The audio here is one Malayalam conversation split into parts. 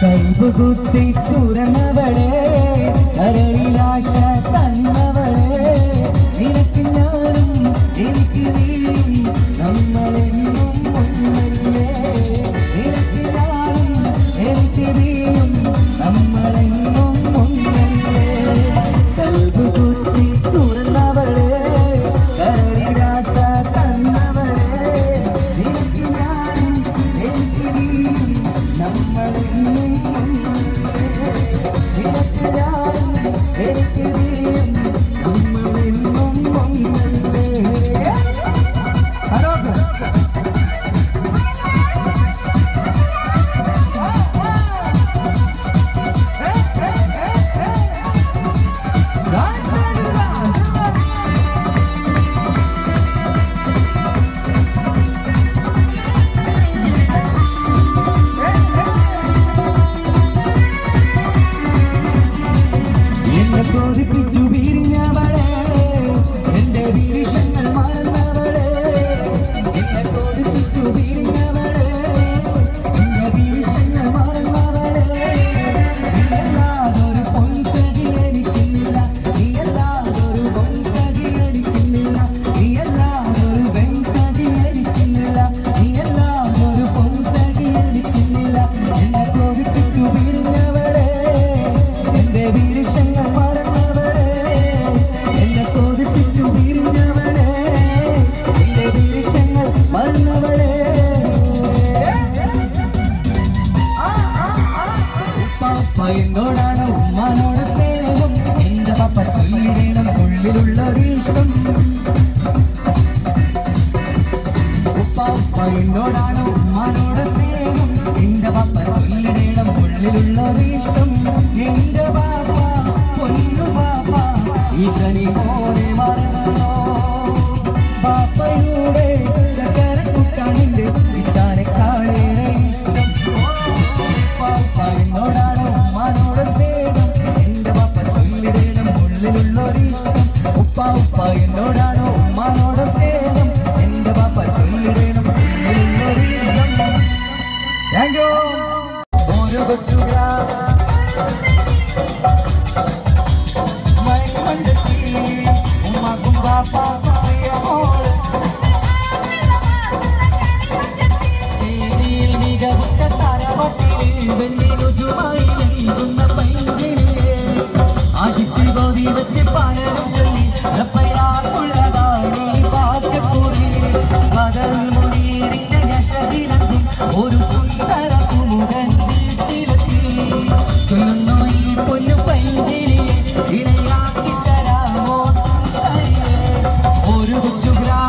കൈകുത്തി തുറന്നവളെ കരളിലാശ തന്നവളെ നിനക്ക് ഞാനും എനിക്ക് നീയും നമ്മളെന്നും ഒന്നല്ലേ നിനക്ക് ഞാനും എനിക്ക് നീയും നമ്മളെന്നും ഒന്നല്ലേ കൈകുത്തി തുറന്നവളെ കരളിലാശ തന്നവളെ നിനക്ക് ഞാനും എനിക്ക് നീയും നമ്മളെന്നും കൊതിപ്പിച്ചു വിരിഞ്ഞവളെ എന്റെ വിരിശങ്ങൾ മറന്നവളെ എന്നെ കൊതിപ്പിച്ചു വിരിഞ്ഞവളെ എന്റെ വിരിശങ്ങൾ മറന്നവളെ നീയല്ലാതൊരു പൊൻസഖി എനിക്കുന്നില്ല നീയല്ലാതൊരു പൊൻസഖി എനിക്കുന്നില്ല നീയല്ലാതൊരു വെൺസഖി എനിക്കുന്നില്ല നീയല്ലാതൊരു പൊൻസഖി എനിക്കുന്നില്ല എന്നെ കൊതിപ്പിച്ചു വിരിഞ്ഞവളെ എന്റെ വിരിശങ്ങൾ എന്നോടാണ് ഉമ്മാനോട് സ്നേഹം എന്റെ പപ്പ ചൊല്ലിടണം ഉള്ളിലുള്ള ഇഷ്ടം ഉപ്പ എന്നോടാണ് ഉമ്മാനോട് സ്നേഹം എന്റെ പപ്പ ചൊല്ലിടണം ഉള്ളിലുള്ള ഇഷ്ടം എന്റെ പാപ്പ പൊന്നു പാപ്പ ഇതനി പോലെ മറന്നോ പാപ്പയുടെ ചക്കരക്കുട്ടാനിന്റെ ഇത്താനെ കാളേറെ ഇഷ്ടം പാപ്പ എന്നോടാണ് ഉമ്മാനോട് സ്നേഹം എന്റെ പാപ്പ ചൊല്ലിടണം ഉള്ളിലുള്ളൊരിഷ്ടം ഉപ്പ എന്നോടാണ് ഉമ്മാനോട് സ്നേഹം എന്റെ പാപ്പ ചൊല്ലിടണം ഉള്ളിലുള്ളൊരിഷ്ടം ഓരോ കൊച്ചുകാ ഉമ്മാക്കും പാപ്പ ഒരു സുന്ദര സുമുഖൻ വീട്ടിലെത്തി ചൊല്ലുന്നു ഈ പൊന്നു പൈങ്കിളിയെ ഇണയാക്കി തരാമോ സുന്ദരിയെ ഒരു കൊച്ചുഗ്രാ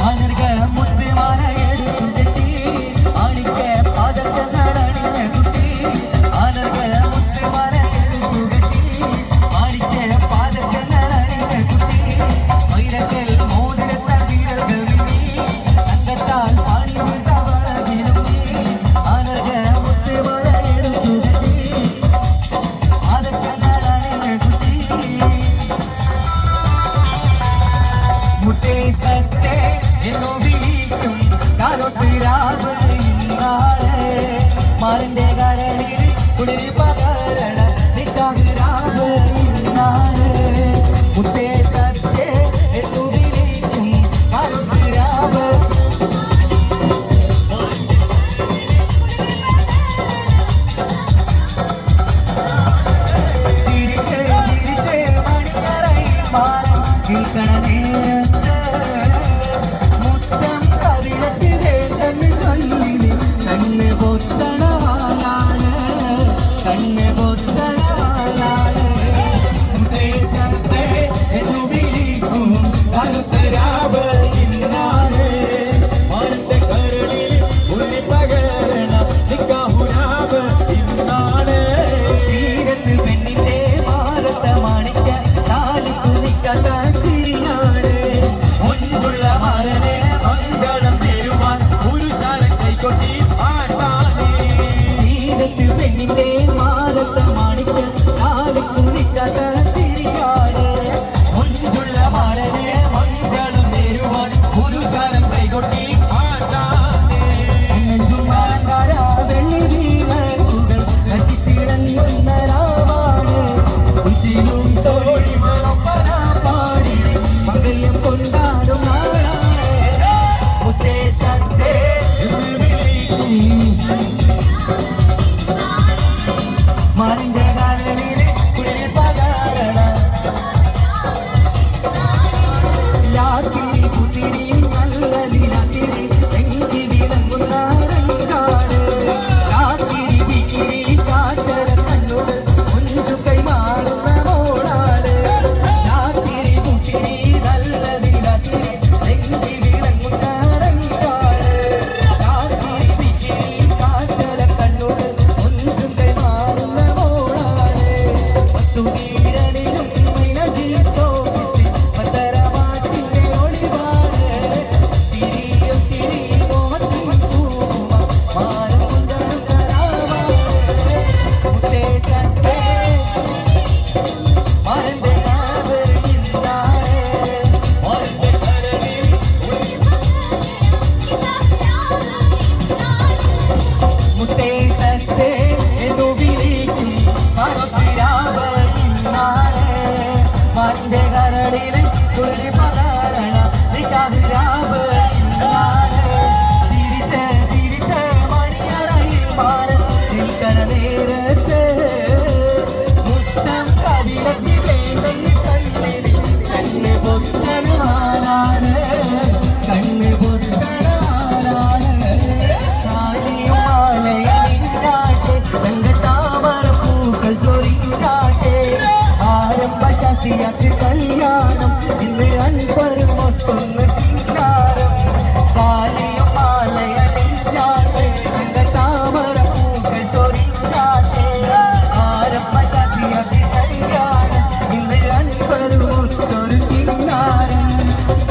ആനർഗ മുത്തുമാല എടുത്തു കെട്ടി അണിക്ക പതക്കങ്ങൾ അണിഞ്ഞ കുട്ടി ആനർഗ മുത്തുമാല എടുത്തു കെട്ടി അണിക്ക പതക്കങ്ങൾ അണിഞ്ഞ കുട്ടി വൈരക്കൽ മോതിരത്ത വീരകൾ തങ്കത്താൽ പാണി മാറിന്റെ കരളിൽ കുളിരി പകരണ നിക്കാഹിരാവ് മുത്തേ സത്തേ എന്നു വിളിക്കും കാലത്തിരാവ് ചിരിച്ചേ ചിരിച്ചേ മണിയറയിൽ മാറി കേൾക്കണ നേരത്ത് മുത്തം കവിളത്തിലെ തന്നെ ചൊല്ലി കണ്ണ് പൊത്തണവാനാണ് കണ്ണ് പൊത്തണവാനാണ് എന്നു വിളിക്കും കരുത്തരാവ് ഇന്നാണ് മാറിന്റെ കരളിൽ ഉള്ളി പകരണ നിക്കാഹുരാവ് ഇന്നാണ് സീരത്ത് പെണ്ണിന്റെ മാറത്തെ മാണിക്ക താലിക്കു നിക്കാത്ത ചിരിയാണ് ഒൻപുള്ള മാറനെ മംഗളം തരുവാൻ പുരുഷാരൻ കൈകൊട്ടി ആട്ടാനേ മുത്തേസത്തെ എന്നു വിളിക്കും മറുതിരാവ് ഇന്നാണ് മന്റെ കരളിൽ തുളി പകരണ നിക്കാതിരാവ് ഇന്നാണ് ചിരിച്ച് ചിരിച്ച് മണിയറയിൽ മാറി നിൽക്കണ നേരത്ത് മുത്തം കവിളത്തിൽ വേണ്ടെന്ന് ചൊല്ലി കണ്ണ് പൊത്തണാനാണ് കണ്ണ് പൊത്തണാനാണ് കാലിയും മാലയണിഞ്ഞാട്ടെ തന്റെ താമര പൂക്കൾ ചൊരിഞ്ഞാട്ടെ ആരംഭ ശശിയാക്ക് കല്യാണം ഇന്ന് അൻപരും ഒത്തൊന്ന് കിന്നാരം കാലിയും മാലയണിഞ്ഞാട്ടെ തന്റെ താമര പൂക്കൾ ചൊരിഞ്ഞാട്ടെ ആരംഭ ശശിയാക്ക് കല്യാണം ഇന്ന് അൻപരും ഒത്തൊരു കിന്നാരം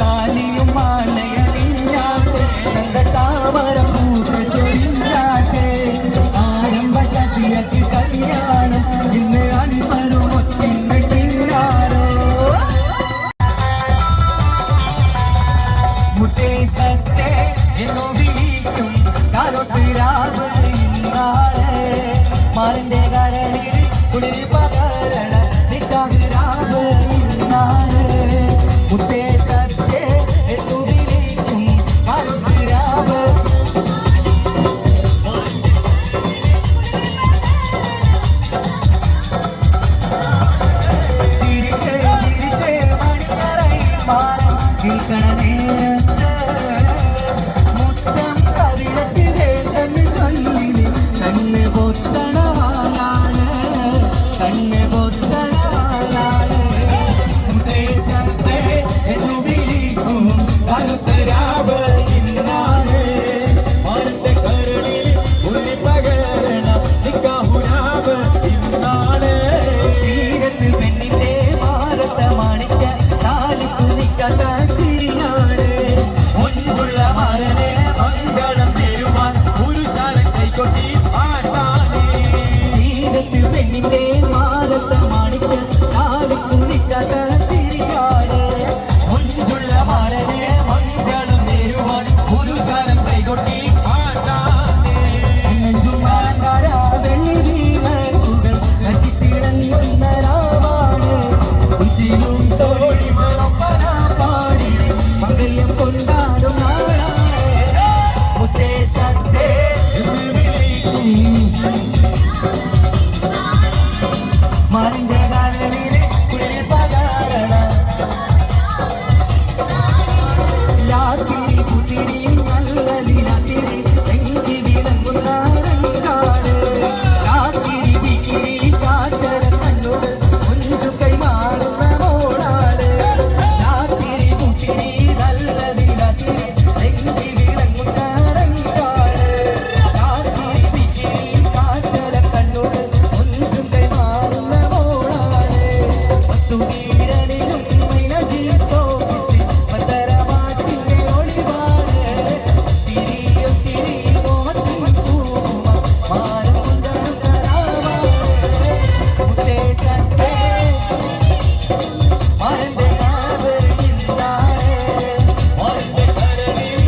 കാലിയും മാലയണിഞ്ഞാട്ടെ തന്റെ താമര പൂക്കൾ ചൊരിഞ്ഞാട്ടെ ആരംഭ ശശിയാക്ക് കല്യാണം ഇന്ന് അൻപരും ഒത്തൊന്ന് കിന്നാരോ മുത്തേസത്തെ എന്നു വിളിക്കും കാലൊത്തിരാവ് ഇന്നാണ് മാറിന്റെ കരളിൽ കുളിരി പകരണ നിക്കാതിരാവ് ഇന്നാണ് മുത്തേസത്തെ എന്നു വിളിക്കും കാലൊത്തിരാവ് ചിരിച്ച് ചിരിച്ച് മണിയറയിൽ മാറി നിൽക്കണ നേരത്ത് മുത്തം കവിളത്തിൽ വേണ്ടെന്ന് ചൊല്ലി കണ്ണ് പൊത്തണാനാണ് കണ്ണ് പൊത്തണാനാണ് മുത്തേസത്തെ എന്നു വിളിക്കും കറുത്തരാവ് ഇന്നാണ് മാനത്തെ കരളിൽ ഉള്ളി പകരണ നിക്കാഹുരാവ് ഇന്നാണ് സീരത്ത് പെണ്ണിന്റെ മാനത്തെ മാണിക്ക താലി കുനിക്കാത്ത ചിരിയാണ് മുൻപുള്ള മരനെ മംഗളം തരുവാൻ പുരുഷാരൻ കൈകൊട്ടി ആട്ടാനേ സീരത്ത് പെണ്ണിന്റെ മാനത്തെ മാണിക്ക താലി കുനിക്കാത്ത ചിരിയാണ് മുൻപുള്ള മരനെ മംഗളം തരുവാൻ പുരുഷാരൻ കൈകൊട്ടി ആട്ടാനേ നെഞ്ചുമാരാ വെള്ളി വീണുകൾ കത്തിത്തിളങ്ങുന്ന രാവാണ് കുറ്റിയും തോഴിമൊപ്പന പാടി മംഗല്യം കൊണ്ടാടും നാളാണ് മുത്തേസത്തെ എന്ന് വിളിക്കും മാറിന്റെ കരളിൽ കുളിരി പകരണ ലാത്തിരി കുത്തിരി നല്ലതി രാത്തിരി എങ്കി വിളങ്ങുന്ന രംഗാണ് രാത്തിരി വിക്കിരി കാറ്റര കണ്ണോട് കുഞ്ചു കൈമാറുന്ന മോളാണ് രാത്തിരി കുത്തിരി നല്ലതി രാത്തിരി എങ്കി വിളങ്ങുന്ന രംഗാണ് രാത്തിരി വിക്കിരി കാറ്റര കണ്ണോട് കുഞ്ചു കൈമാറുന്ന മോളാണ് പത്തുവീരനിലും മൈലജിത്തോ പത്തരമാറ്റിന്റെ ഒളിവാണ് തിരിയോ തിരി മോഹത്തിൻ പൂമ മാനം കൊണ്ടൊരു രാവാണ് മുത്തേസത്തെ മാരന്റെ കാവ് ഇന്നാണ് മാരന്റെ കരളിൽ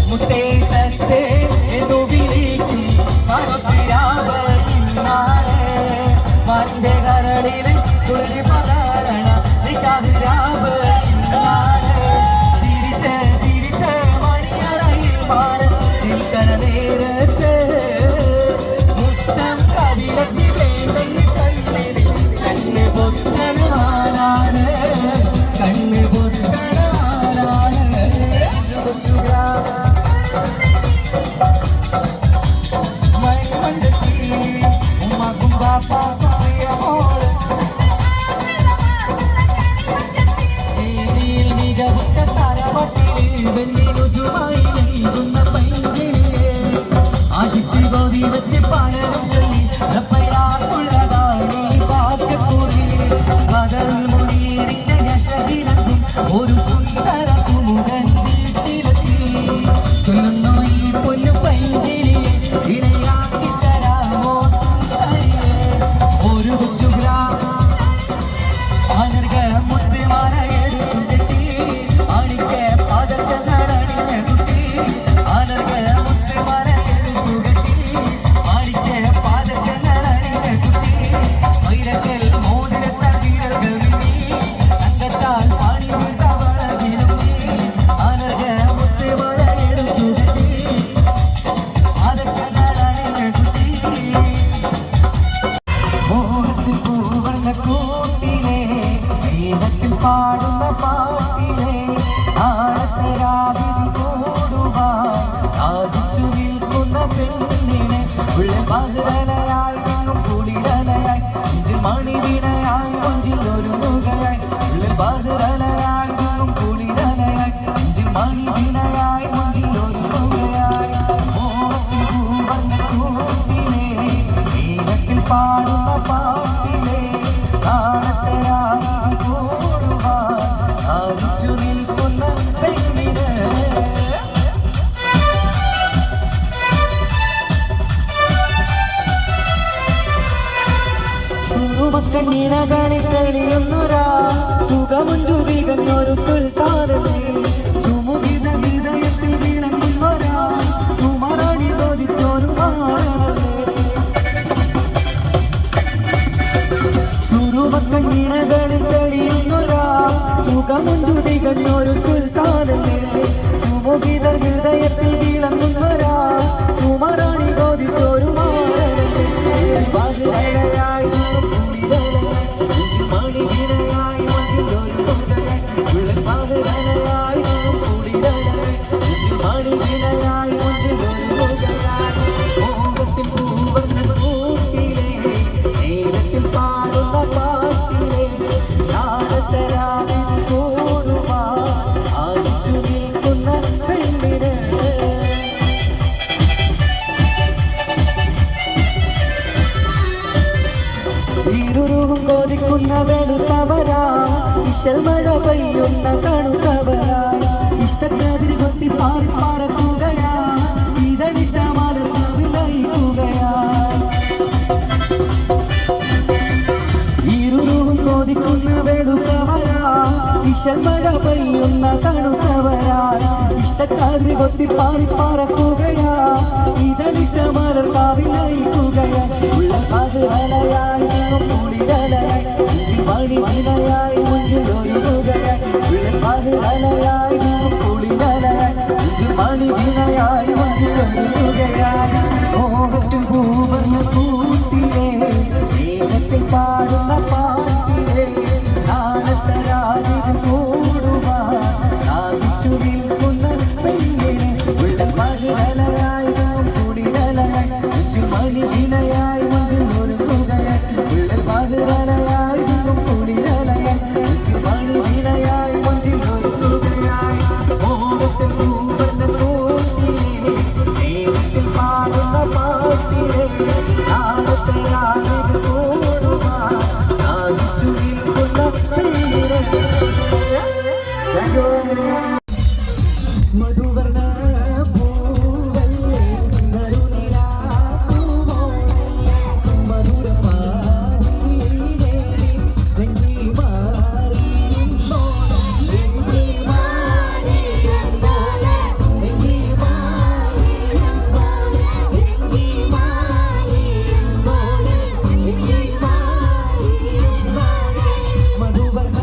മുത്തേസത്തെ എന്നു വിളിക്കും മറുതിരാവ് ഇന്നാണ് മാരന്റെ കരളിൽ കുളിരി പകരണ നിക്കാതിരാവ് ഇന്നാണ് ചിരിച്ച് ചിരിച്ച് മണിയറയിൽ മാറി നിൽക്കണ നേരത്ത് മുത്തം കവിളത്തിൽ വേണ്ടെന്ന് ചൊല്ലി കണ്ണ് പൊത്തണാനാണ് കണ്ണ് പൊത്തണാനാണ് മൺമണ്ടത്തി ഉമ്മക്കും ബാപ്പാക്കും പ്രിയമോള് ഏരിയിൽ മികവുറ്റ തരവട്ടിൽ വെല്ലിരുചുമായി നൽകുന്ന പൈങ്കിളിയെ ആശിച്ച് ബോധി വെച്ച് പണരും ചൊല്ലി റപ്പയാക്കുള്ളതാണീ വാക്യക്കൂറി ബദൽ മുനീറിന്റെ യശകിലക്കും ഒരു സുന്ദര സുമുഖൻ വീട്ടിലെത്തി ചൊല്ലുന്നു ഈ പൊന്നു പൈങ്കിളിയെ ഇണയാക്കി തരാമോ സുന്ദരിയെ ഒരു കൊച്ചുഗ്രാമ മുത്തുമാല എടുത്തു തെറ്റി അണിക്ക് പതച്ച നടണി ഉള്ളിൽ പതിരലയായി നിന്നും കുളിരലയായി നെഞ്ചിൽ മണി വീണയായി കൊഞ്ചിൽ ഒരു മുഖയായി ഉള്ളിൽ പതിരലയായി നിന്നും കുളിരലയായി നെഞ്ചിൽ മണി വീണയായി കൊഞ്ചിൽ ഒരു മുഖയായി നീലത്തിൽ പാടുന്ന പാട്ടിലെ നാളത്തെ കൂടുവാൻ ആദിച്ചു നിൽക്കുന്ന പെണ്ണിന് സുറുമക്കണ്ണീണകളിൽ തെളിയുന്നൊരാ സുഖമുഞ്ചു തികഞ്ഞൊരു സുൽത്താനേ ചുമുകിത ഹൃദയത്തിൽ വിളങ്ങുന്നൊരാ ചുമരണി തോതിച്ചൊരു സുറുമക്കണ്ണീണകളിൽ തെളിയുന്നൊരാ സുഖമുഞ്ചു തികഞ്ഞൊരു സുൽത്താനേ ചുമുകിത ഹൃദയത്തിൽ വിളങ്ങുന്നൊരാ ചുമരണി തോതിച്ചൊരു ഇരുരുവും കോതിക്കുന്ന വെളുത്തവരാ ഇശൽ മഴ പെയ്യുന്ന തണുത്തവരാ ഇഷ്ടക്കാതിൽ കൊത്തി പാറി പറക്കുകയാ ഇതളിട്ട മലർന്നവിലയിക്കുകയാ ഇരുരുവും കോതിക്കുന്ന വെളുത്തവരാ ഇശൽ മഴ പെയ്യുന്ന തണുത്തവരാ ഇഷ്ടക്കാതിൽ കൊത്തി പാറി പറക്കുകയാ ഇതളിട്ട മലർന്നവിലയിക്കുകയാ ഉള്ള പതിരലയായി മണി വിനയായി മുഞ്ചിൽ ഒരു മുഖയായി പതിരലയായി കുളിരലയായി മണി വിനയായി മുഞ്ചിൽ ഒരു മുഖയായി മോഹത്തിൽ പൂവർണ്ണ കൂട്ടിലെ നേരത്തിൽ പാടുന്ന പാട്ടിലെ നാളത്തെ രാജിൽ കൂടുവാൻ സാധിച്ചു നിൽക്കുന്ന പെണ്ണിനെ ഉള്ള പതിരലയായി കുളിരലയായി മണി വിനയായി മുഞ്ചിൽ ഒരു മുഖയായി ഉള്ള പതിരലയായി മധുവർണ്ണ പൂവല്ലേ നറുനിലാപ്പൂവോ മധുരപാടിയിലേ വെങ്കി മാറിയുന്നോ വെങ്കി മാറിയുന്നോ വെങ്കി മാറിയുന്നോ വെങ്കി മാറിയുന്നോ വെങ്കി മാറിയുന്നോ മധുവർണ്ണ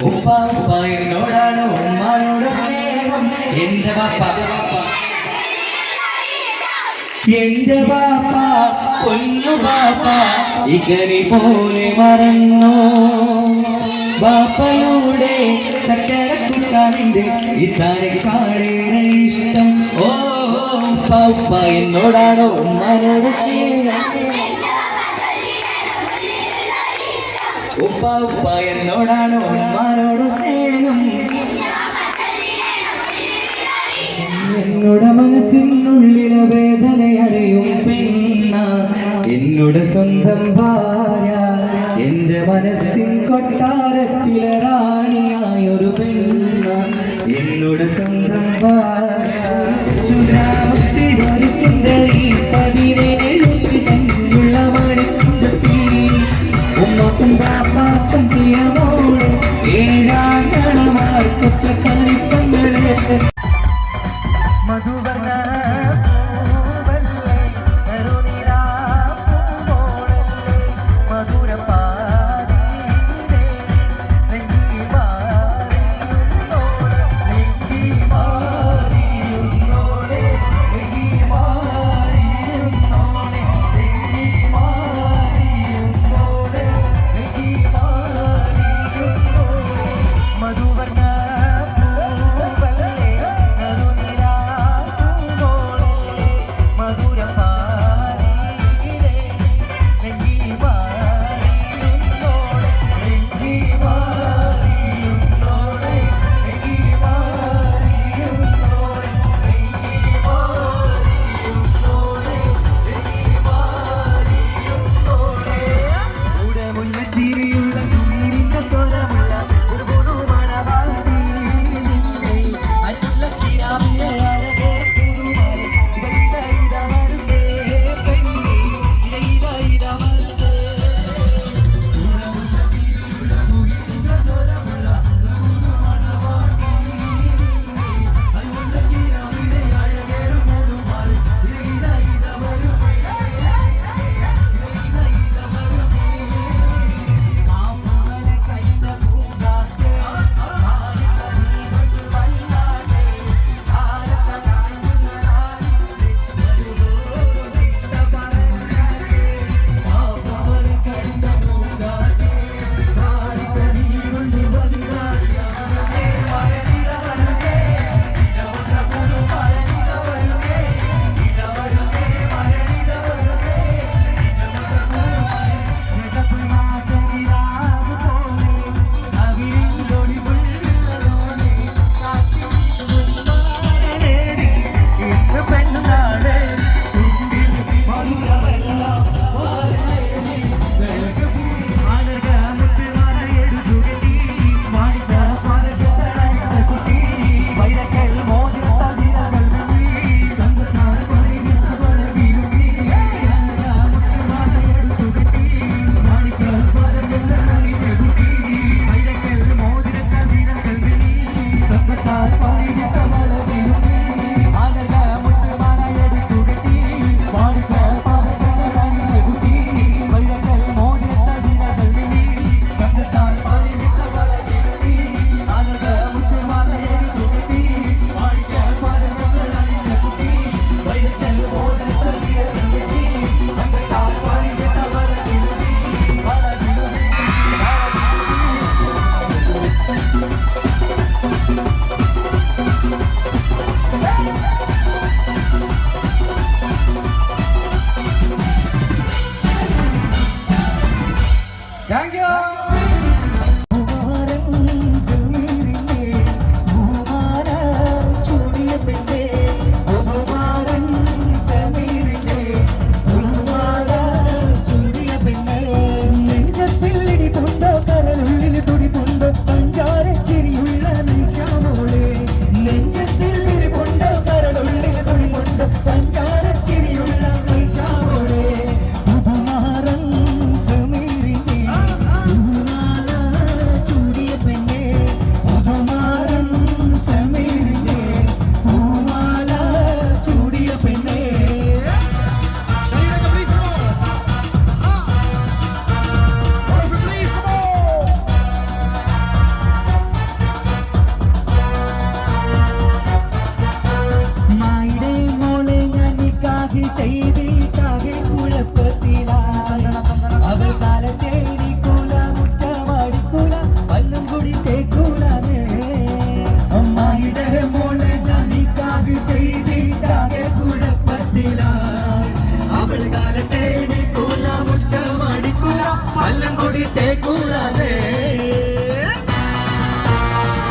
ഉപ്പ ഉപ്പ എന്നോടാണ് ഉമ്മാനോട് സ്നേഹം എന്റെ ബാപ്പ എന്റെ ബാപ്പ പൊന്നു ബാപ്പ ഇകനി പോലെ മറന്നു ബാപ്പയുടെ ചക്കര കുട്ടാനിന്റെ ഇതാരെക്കാളേറെ ഇഷ്ടം ഓ ഉപ്പ ഉപ്പ എന്നോടാണോ ഉമ്മാനോട് സ്നേഹം ഉപ്പ ഉപ്പ എന്നോടാണോ ഉമ്മാനോട് സ്നേഹം എന്നോട് മനസ്സിനുള്ളിലെ വേദന അറിയും പെണ്ണ എന്നോട് സ്വന്തം ഭാര്യ എന്റെ മനസ്സിൻ കൊട്ടാരത്തിലെ റാണിയായൊരു പെണ്ണ എന്നോട് സ്വന്തം ഭാര്യ ചുരാമത്തിനൊരു സുന്ദരി 17 തന്നുള്ള മണിക്കുണ്ടത്തി ഉമ്മക്കും ബാപ്പാക്കും പ്രിയമോട് ഏഴാങ്കണമാർക്കൊക്കെ കളിപ്പങ്ങളെ മധുവർണ്ണ പൂവല്ലേ കരുണിരാ പൂവോളല്ലേ മധുരപാതീരേ നെഞ്ചിൽ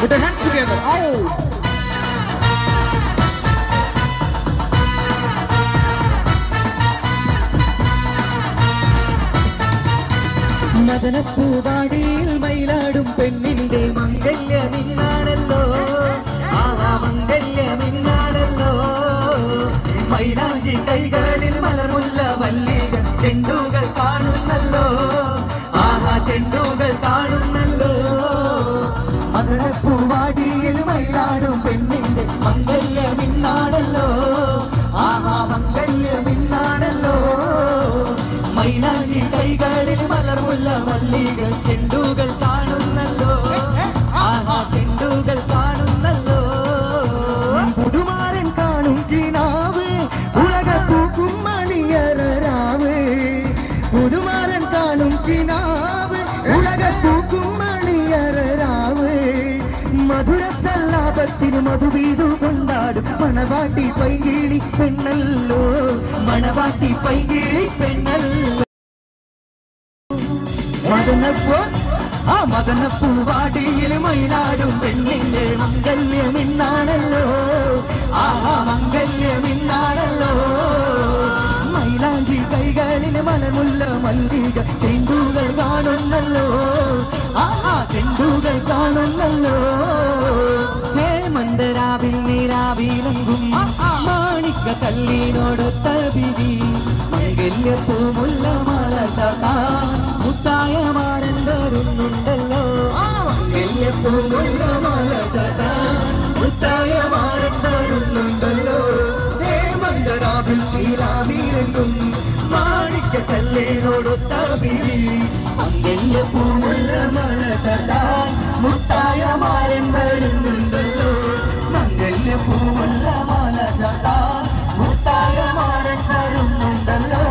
Put your hands together. Oh! മദനപ്പൂവാടിയിൽ Mayiladum പെണ്ണിന്റെ മംഗല്യമിന്നാണല്ലോ ആ മംഗല്യമിന്നാണല്ലോ മൈലാഞ്ചി കൈകളിൽ മലർമുല്ല മല്ലിക ചെണ്ടുകൾ കാണുന്നല്ലോ ആഹാ ചെണ്ടുകൾ കാണുന്നല്ലോ മദനപ്പൂവാടിയിൽ മയിലാടും പെണ്ണിന്റെ മംഗല്യമിന്നാണല്ലോ ആഹാ മംഗല്യമിന്നാണല്ലോ മൈലാഞ്ചി കൈകളിൽ മലർമുല്ല മല്ലിക ചെണ്ടുകൾ കാണുന്നല്ലോ ആഹാ ചെണ്ടുകൾ കാണുന്നല്ലോ പുതുമാരൻ കാണും കിനാവ് ഉലക പൂക്കും മണിയറാവ് പുതുമാരൻ കാണും കിനാവ് ഉലക പൂക്കും മണിയറാവ് മധുര സല്ലാപത്തിന് മധുവീതു കൊണ്ടാടും മണവാട്ടി പൈകിളി പെണ്ണല്ലോ മണവാട്ടി പൈകിളി പെണ്ണല്ലോ മദനപ്പൂവാടിയിൽ മയിലാടും പെണ്ണിന്റെ മംഗല്യമിന്നാണല്ലോ ആഹാ മംഗല്യമിന്നാണല്ലോ മൈലാഞ്ചി കൈകളിൽ മലമുല്ല മല്ലിക ചെണ്ടുകൾ കാണുന്നല്ലോ ആഹാ ചെണ്ടുകൾ കാണുന്നല്ലോ ഹേമന്തരാവിൽ നീരാവിലെങ്കും മാണിക്ക കല്ലിനോടൊത്ത വിധി മംഗല്യപ്പൂമുല്ല മല മുത്തായ മാരൻ വരുന്നുണ്ടല്ലോ മംഗല്യപ്പൂമുല്ല മല മുത്തായ മാരൻ വരുന്നുണ്ടല്ലോ ഹേമന്തരാവിൽ നീരാവിലെങ്കും മാണിക്ക കല്ലിനോടൊത്ത വിധി മംഗല്യപ്പൂമുള്ള മല മുത്തായ മാരൻ വരുന്നുണ്ടല്ലോ മംഗല്യപ്പൂമുള്ള മല മുത്തായ മാരൻ വരുന്നുണ്ടല്ലോ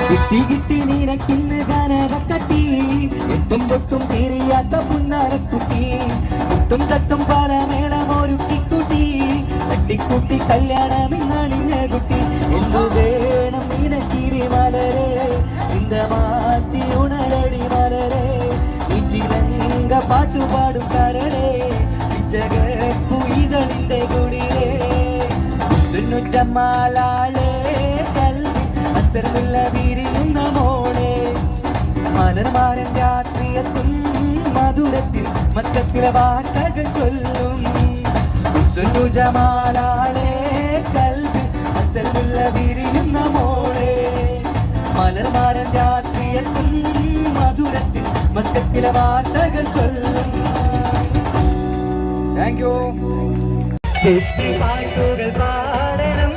കിട്ടി കിട്ടി നിനക്കിന്ന് കനകക്കട്ടി എട്ടും പൊട്ടും തീരിയാത്ത പുന്നരക്കുട്ടി കുട്ടും തട്ടും പല മേളമൊരുക്കിക്കുട്ടി തട്ടിക്കുട്ടി കല്യാണമിന്നണിഞ്ഞ കുട്ടി എന്തു വേണം നിനക്കിരി മലരെ ഇന്ത മാറ്റി ഉണരടി മലരെ ചിലങ്ക പാട്ടുപാടും കരളെ ജഗപ്പുയിതളിന്റെ കുടിലേ ജമാലാളെ കൽവി അസർമുള്ള വിരിയുന്ന മോളെ മലർമാരൻ രാത്രിയത്തും മധുരത്തിൽ മസ്കത്തിലെ വാർത്തകൾ ചൊല്ലും ജമാലാളെ കൽവി അസർമുള്ള വിരിയുന്ന മോളെ മലർമാരൻ രാത്രിയത്തും മധുരത്തിൽ മസ്കത്തിലെ വാർത്തകൾ ചൊല്ലും. Thank you. പാട്ടുകൾ പാടണം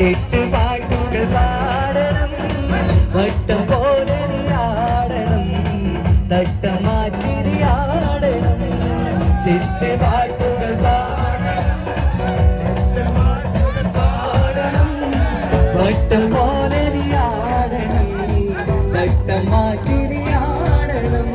പാട്ടുകൾ പാടണം വട്ടം പോലെ ആടണം തട്ടം മാറ്റി ആടണം പാട്ടുകൾ പാടണം വട്ടം പോലെ ആടണം തട്ടം മാറ്റി ആടണം.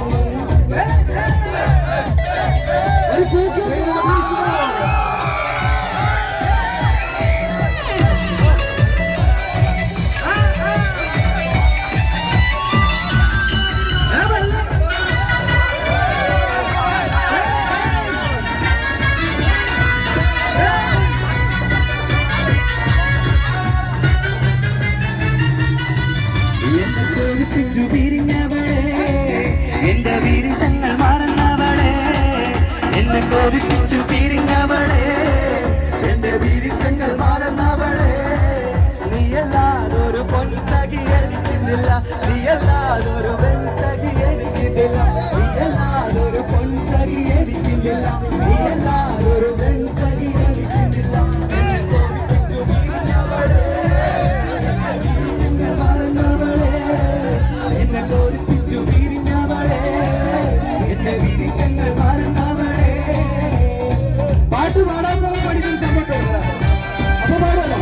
എന്റെ വീരങ്ങൾ മറന്നവളെ എന്നെ കോപിപ്പിച്ചു പിരിഞ്ഞവളെ എന്റെ വീരങ്ങൾ മറന്നവളെ നീയല്ലാതൊരു പൊൻസഖി എനിക്കുന്നില്ല നീയല്ലാതൊരു പെൺസഖി എനിക്കില്ല നീയല്ലാതൊരു പൊൻസഖി എനിക്കില്ല നീയല്ലാതൊരു പെൺസഖി എനിക്കില്ല എന്നെ കോപിപ്പിച്ചു പിരിഞ്ഞവളെ മറന്നവളെ എന്നെ കോപിപ്പിച്ചു പിരിഞ്ഞവളെ എന്റെ വീരങ്ങൾ മറന്നവളെ. പാട്ട് പാടാൻ പഠിക്കാൻ സമ്മതിക്കില്ല അപ്പൊ പാടല്ലോ.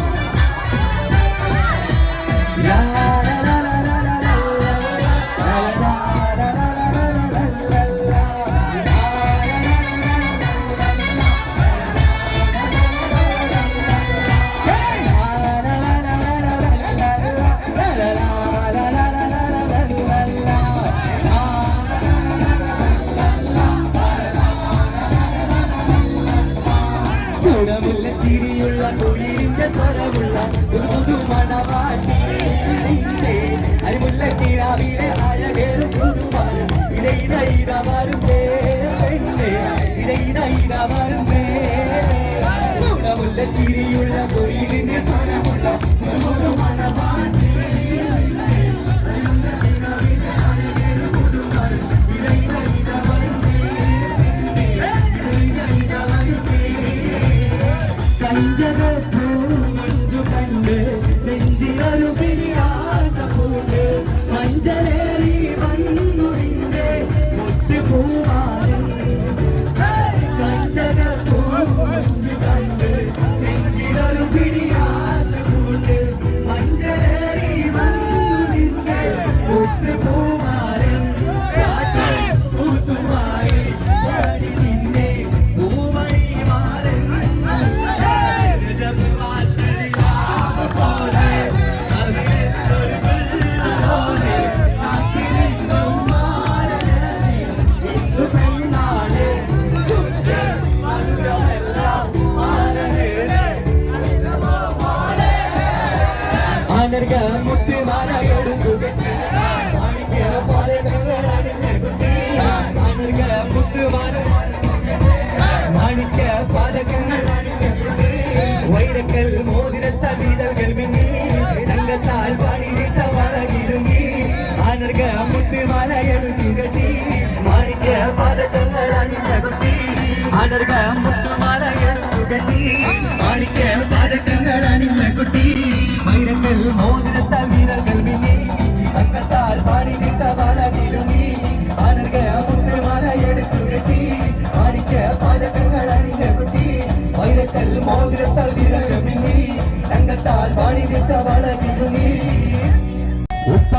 ഗുണമുള്ള ചിരിയുള്ള തൊഴിലിന്റെ സ്വരമുള്ള ഒരു പുതുമണവാട്ടി അരിമുല്ല തീരാവിലെ അഴകേറും പുതുമാരും ഇടയിട വരുന്നേ പെണ്ണേ ഇടയിട വരുന്നേ. ഗുണമുള്ള ചിരിയുള്ള തൊഴിലിന്റെ സ്വരമുള്ള ഒരു പുതുമണവാട്ടി മഞ്ചു കണ്ട് നെഞ്ചിലൊരു പിരിയാശ പൂണ്ട് മഞ്ചലേറി വന്നുറിന്റെ മുത്തുപൂമാരൻ മഞ്ചു കണ്ട് നെഞ്ചിലൊരു പിരിയാശ പൂണ്ട് മഞ്ചലേറി വന്നുറിന്റെ മുത്തുപൂമാരൻ പൂത്തുമായി നിന്നെ പൂവഴി മാറൻ വൈരക്കൽ മോതിരത്ത വീരകൾ മിന്നി തങ്കത്താൽ പാടിയിട്ട വളകിരുങ്ങി ആനർഗ മുത്തുമാല എടുത്തു കെട്ടി മാണിക്ക പാദങ്ങൾ അണിഞ്ഞ കുട്ടി ആനർഗ മുത്തുമാല എടുത്തു കെട്ടി മാണിക്ക പാദങ്ങൾ അണിഞ്ഞ കുട്ടി വൈരക്കൽ മോതിരത്ത വീരകൾ മിന്നി തങ്കത്താൽ പാടിയിട്ട വളകിരുങ്ങി ആനർഗ മുത്തുമാല എടുത്തു കെട്ടി മാണിക്ക പാദങ്ങൾ അണിഞ്ഞ കുട്ടി വൈരക്കൽ മോതിരത്താൽ വീരകൾ മിന്നി തങ്കത്താൽ പാടിയിട്ട വളകിരുങ്ങി.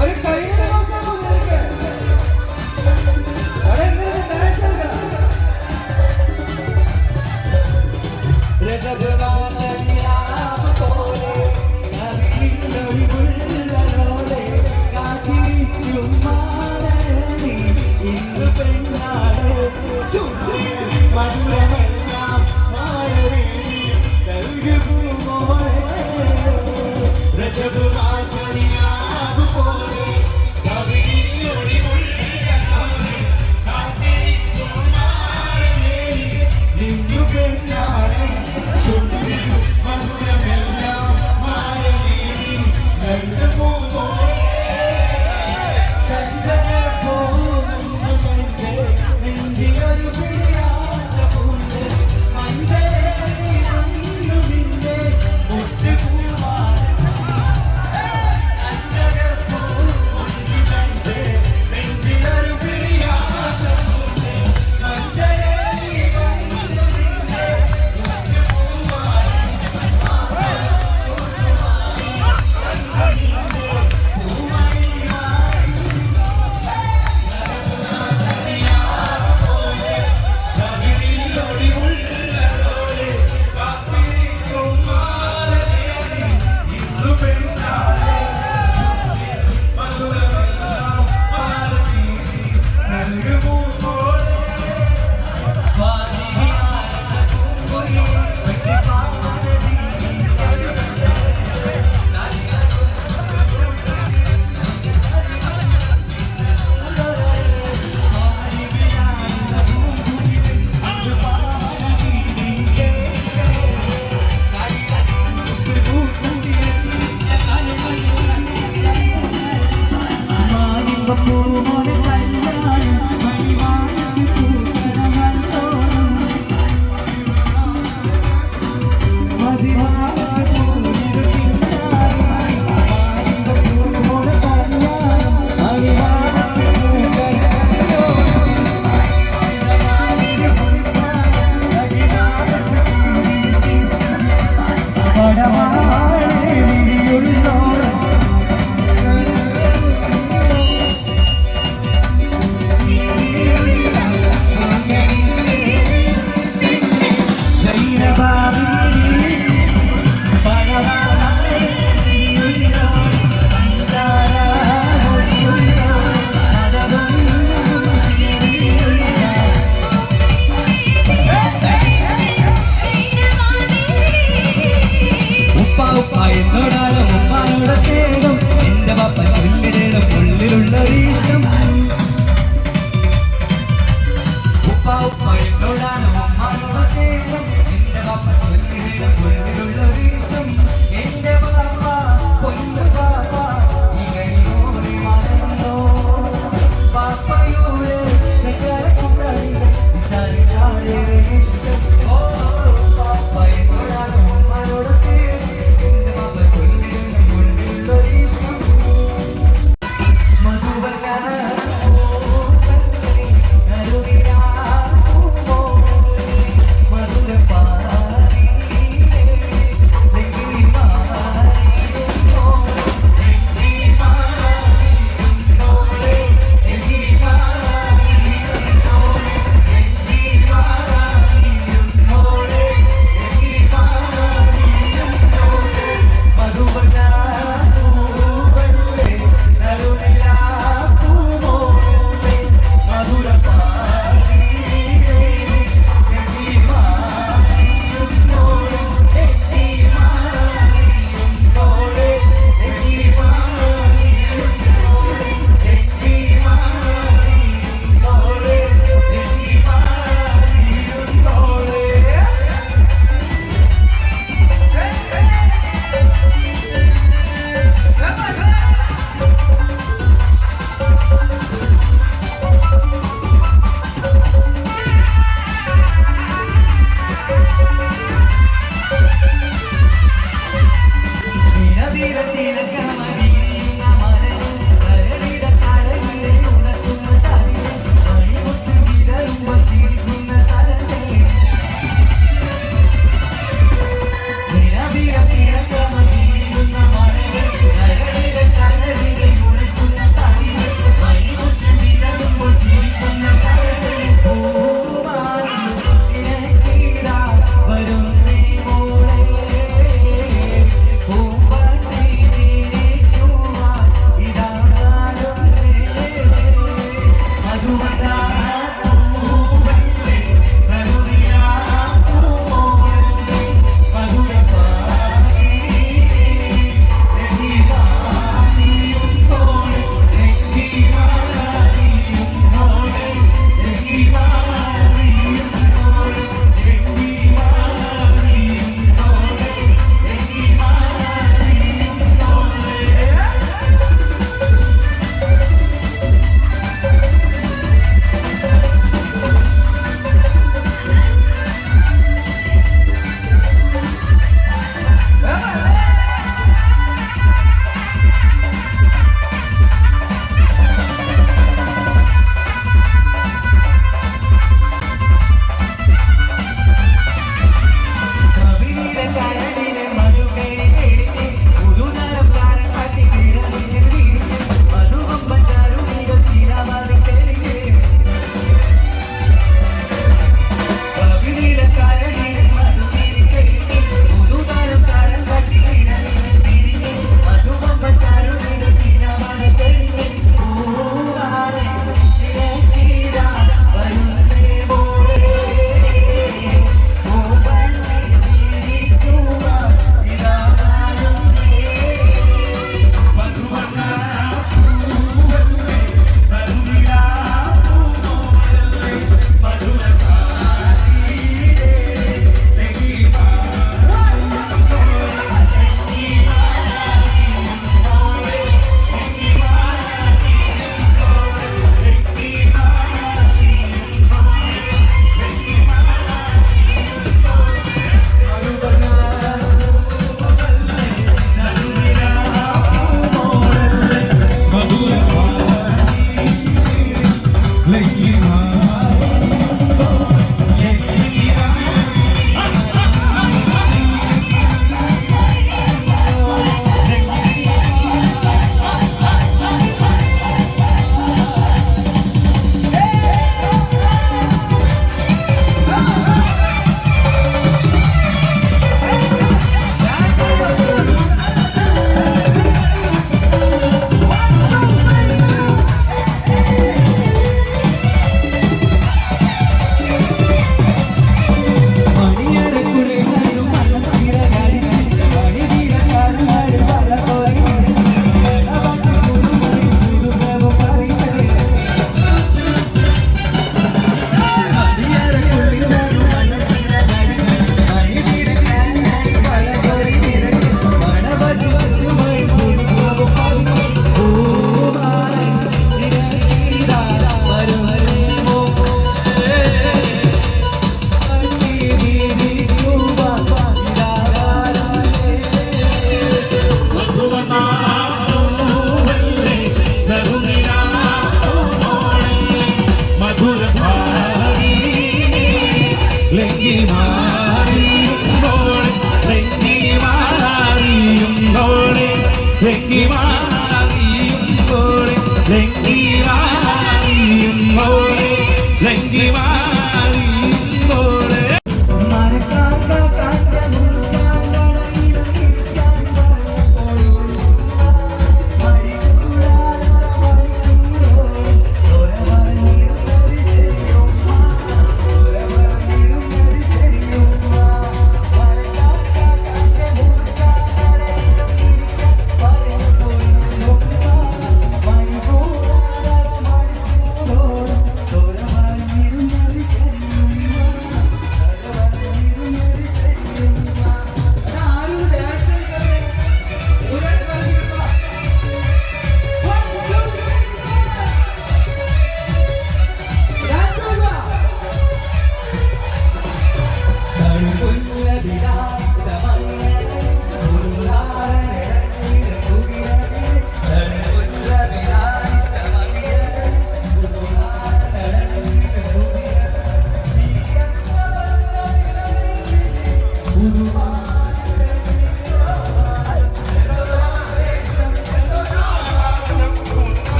ഒരു കൈയുടെ ദിവസം മുതൽക്ക്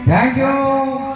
Thank you.